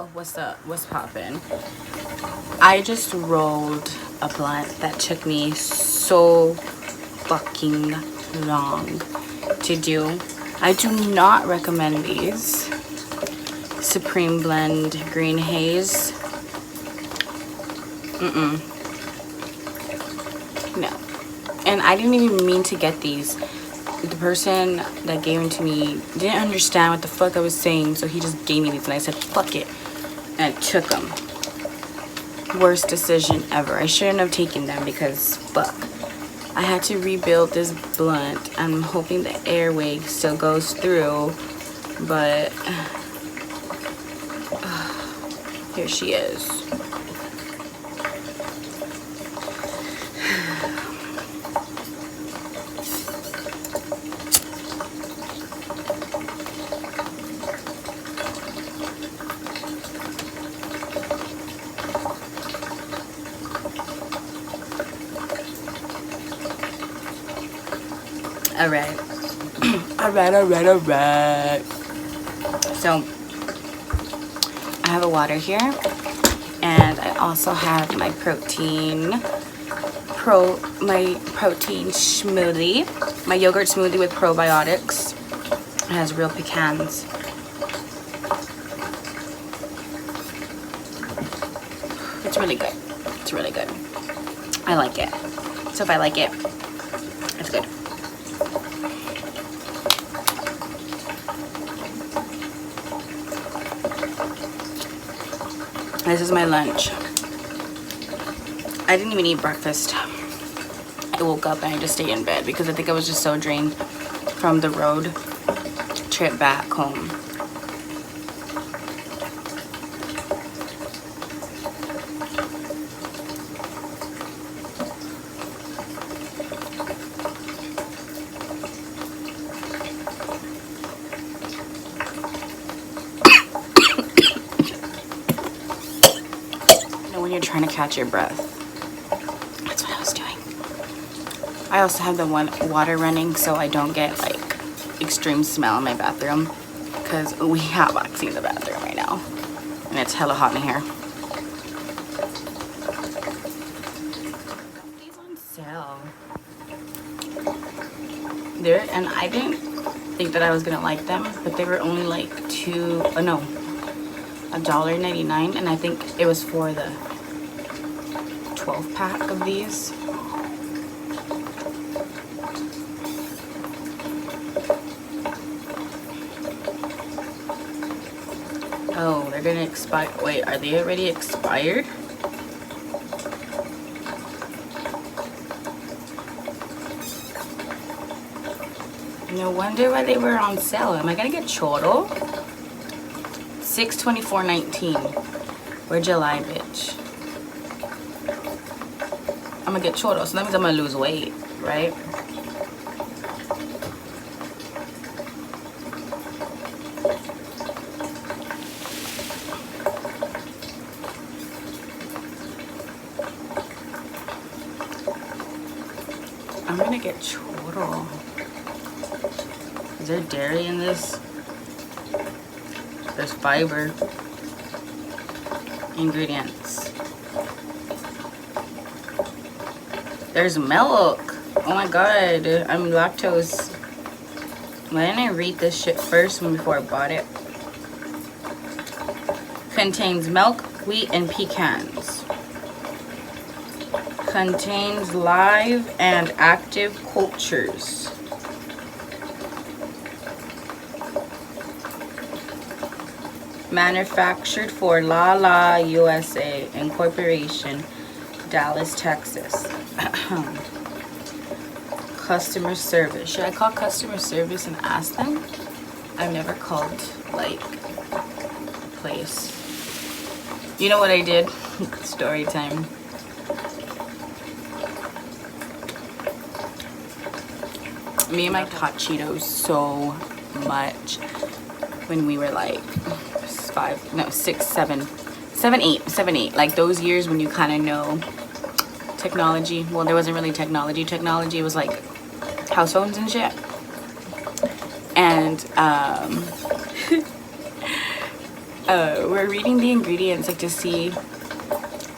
y'all, what's up, what's poppin'? I just rolled a blunt that took me so fucking long to do. I do not recommend these. Supreme Blend Green Haze. No. And I didn't even mean to get these. The person that gave them to me didn't understand what the fuck I was saying, so he just gave me these and I said fuck it, and I took them. Worst decision ever. I shouldn't have taken them because fuck. I had to rebuild this blunt. I'm hoping the airway still goes through, but here she is. Alright. Alright. So, I have a water here. And I also have my protein smoothie. My yogurt smoothie with probiotics. It has real pecans. It's really good. It's really good. I like it. So if I like it, it's good. This is my lunch. I didn't even eat breakfast. I woke up and I just stayed in bed because I think I was just so drained from the road trip back home. When you're trying to catch your breath. That's what I was doing. I also have the water running so I don't get like extreme smell in my bathroom because we have hotboxing in the bathroom right now and it's hella hot in here. These on sale. And I didn't think that I was gonna like them, but they were only like $1.99, and I think it was for the 12 pack of these. Oh, they're gonna expire. Wait, are they already expired? No wonder why they were on sale. Am I gonna get choro? $624.19. We're July, bitch. I'm gonna get choro, so that means I'm gonna lose weight, right? I'm gonna get choro. Is there dairy in this? There's fiber. Ingredients. There's milk. Oh my god, I'm lactose. Why didn't I read this shit first before I bought it? Contains milk, wheat, and pecans. Contains live and active cultures. Manufactured for La La USA Incorporation, Dallas, Texas. Customer service. Should I call customer service and ask them? I've never called like a place. You know what I did? Story time. Me and my hot Cheetos so much when we were like 7, 8. Like those years when you kind of know technology. Well, there wasn't really technology. Technology was like house phones and shit. And we're reading the ingredients like to see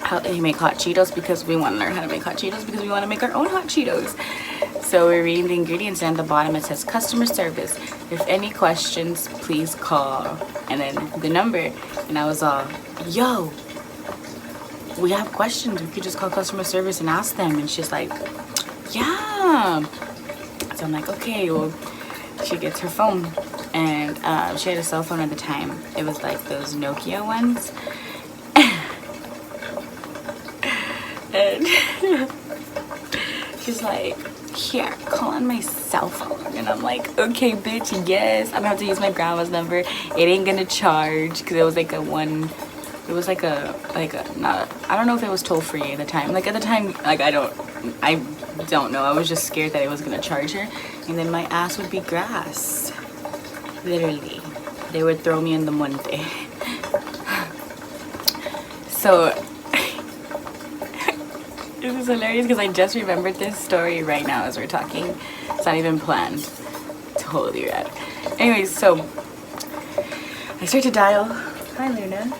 how they make hot Cheetos, because we want to learn how to make hot Cheetos because we want to make our own hot Cheetos. So we're reading the ingredients, and at the bottom it says customer service. If any questions, please call. And then the number. And I was all, yo, we have questions. We could just call customer service and ask them. And she's like, yeah. So I'm like, okay, well, she gets her phone. And she had a cell phone at the time. It was like those Nokia ones. And she's like, here, call on my cell phone. And I'm like, okay, bitch, yes. I'm gonna have to use my grandma's number. It ain't gonna charge, because it was like a one, it was like a not, I don't know if it was toll free at the time. Like at the time, like I don't know. I was just scared that it was gonna charge her, and then my ass would be grass. Literally, they would throw me in the monte. So this is hilarious because I just remembered this story right now as we're talking. It's not even planned. Totally rad. Anyways, so I start to dial. Hi, Luna.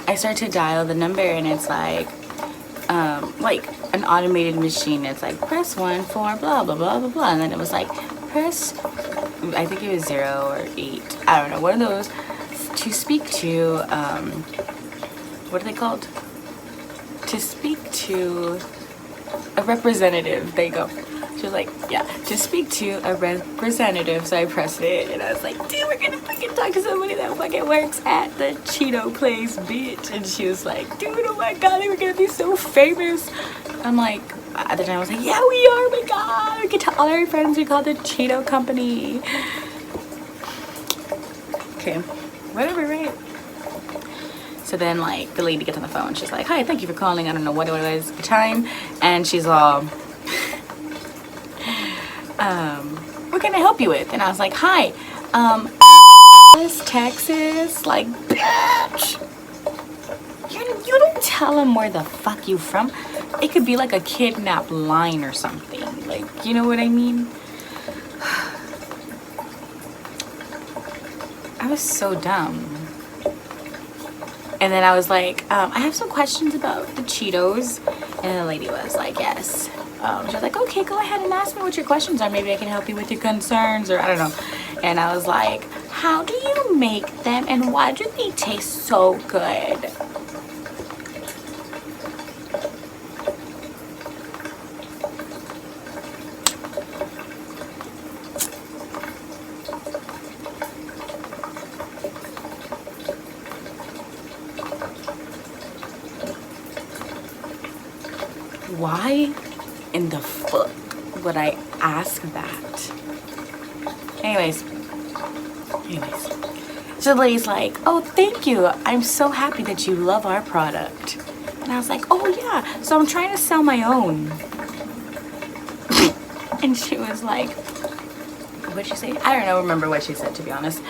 I start to dial the number, and it's like an automated machine. It's like press 1 for blah blah blah blah blah, and then it was like press, I think it was 0 or 8. I don't know. One of those to speak to. What are they called? To speak to a representative. There you go. She was like, yeah, to speak to a representative. So I pressed it, and I was like, dude, we're gonna fucking talk to somebody that fucking works at the Cheeto place, bitch. And she was like, dude, oh my god, we're gonna be so famous. I'm like, at the time I was like, yeah, we are, oh my god, we can tell all our friends we call the Cheeto company. Okay, whatever, right? So then, like, the lady gets on the phone. She's like, hi, thank you for calling. I don't know what it was at the time. And she's all, what can I help you with? And I was like, hi, Texas. Like, bitch. You don't tell them where the fuck you from. It could be like a kidnap line or something. Like, you know what I mean? I was so dumb. And then I was like, I have some questions about the Cheetos. And the lady was like, yes. She was like, okay, go ahead and ask me what your questions are. Maybe I can help you with your concerns, or I don't know. And I was like, how do you make them, and why do they taste so good? Why in the fuck would I ask that? Anyways. So the lady's like, oh, thank you. I'm so happy that you love our product. And I was like, oh yeah, so I'm trying to sell my own. And she was like, what'd she say? I don't know, remember what she said, to be honest.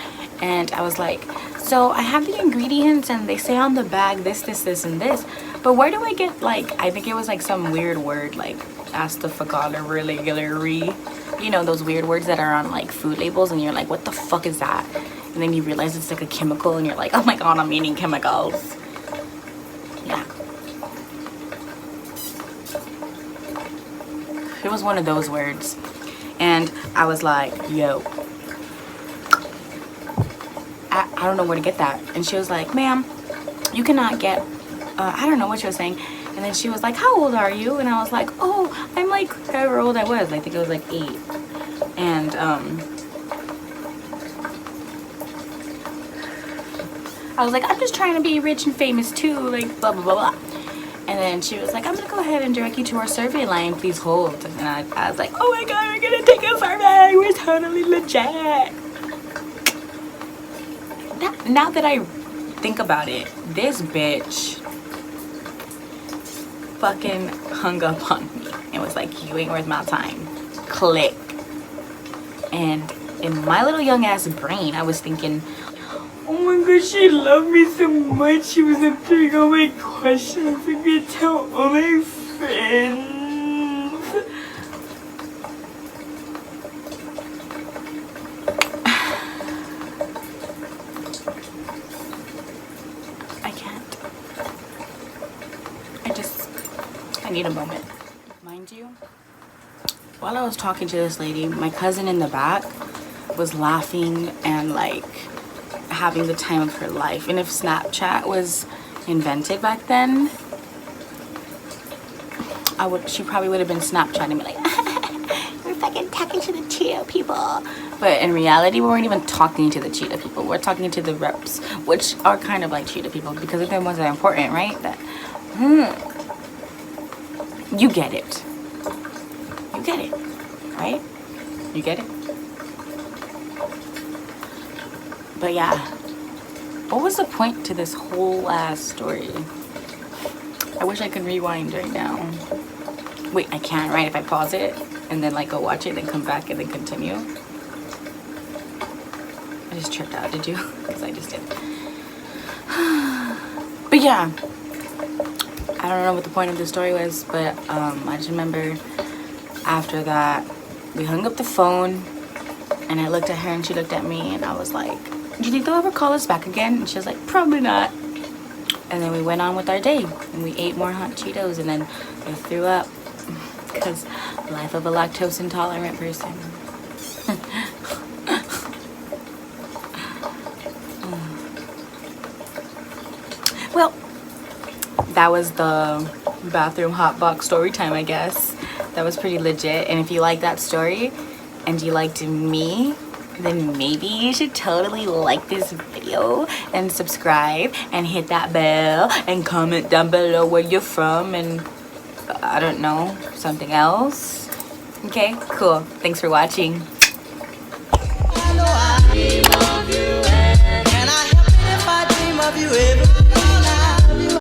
And I was like, so I have the ingredients, and they say on the bag this, this, and this. But where do I get, like, I think it was like some weird word, like astaghfirullah, you know, those weird words that are on like food labels, and you're like, what the fuck is that? And then you realize it's like a chemical, and you're like, oh my god, I'm eating chemicals. Yeah. It was one of those words. And I was like, yo, I don't know where to get that. And she was like, ma'am, you cannot get, I don't know what she was saying. And then she was like, how old are you? And I was like, oh, I'm like however old I was. I think it was like 8. And I was like, I'm just trying to be rich and famous too, like blah, blah, blah, blah. And then she was like, I'm gonna go ahead and direct you to our survey line, please hold. And I was like, oh my god, we're gonna take a survey, we're totally legit. Now that I think about it, this bitch fucking hung up on me and was like, you ain't worth my time. Click. And in my little young ass brain, I was thinking, oh my god, she loved me so much. She was answering all my questions and could tell all my friends. need a moment. Mind you, while I was talking to this lady, my cousin in the back was laughing and like having the time of her life. And if Snapchat was invented back then, she probably would have been Snapchatting me like, we're fucking talking to the Cheeto people. But in reality, we weren't even talking to the Cheeto people. We're talking to the reps, which are kind of like Cheeto people because they're the ones that are important, right? That, you get it. You get it, right? You get it? But yeah, what was the point to this whole ass story? I wish I could rewind right now. Wait, I can, right? If I pause it and then like go watch it, then come back and then continue. I just tripped out, did you? Because I just did. But yeah, I don't know what the point of the story was, but I just remember after that we hung up the phone and I looked at her and she looked at me and I was like, do you think they'll ever call us back again? And she was like, probably not. And then we went on with our day and we ate more hot Cheetos and then I threw up because life of a lactose intolerant person. Well, that was the bathroom hotbox story time, I guess. That was pretty legit. And if you like that story and you liked me, then maybe you should totally like this video and subscribe and hit that bell and comment down below where you're from and I don't know, something else. Okay, cool. Thanks for watching.